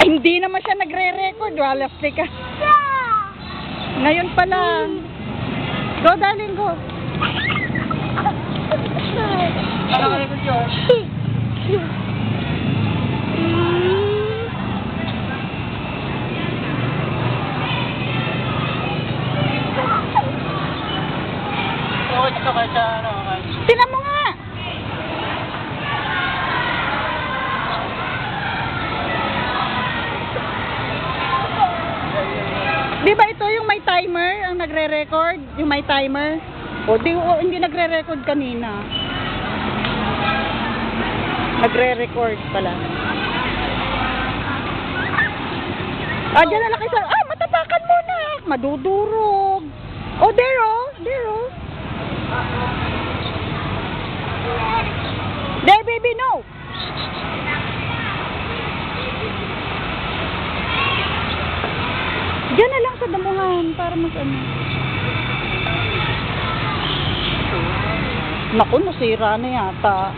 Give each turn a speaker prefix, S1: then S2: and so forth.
S1: Ay, hindi naman siya nagre-record. Wala ka. Ngayon pa lang. Go, darling, go.
S2: Ano ka record yun? Oo, ito ka sa ano.
S1: Tinan mo nga. Di ba ito yung may timer ang nagre-record? Yung may timer? O, hindi nagre-record kanina. Nagre-record pala. Ah, dyan na lang kayo. Ah, matapakan mo na. Madudurog. Oh, there oh. There oh. There, baby, no. Diyan na lang sa damuhan para mas ano. Naku, nasira na yata.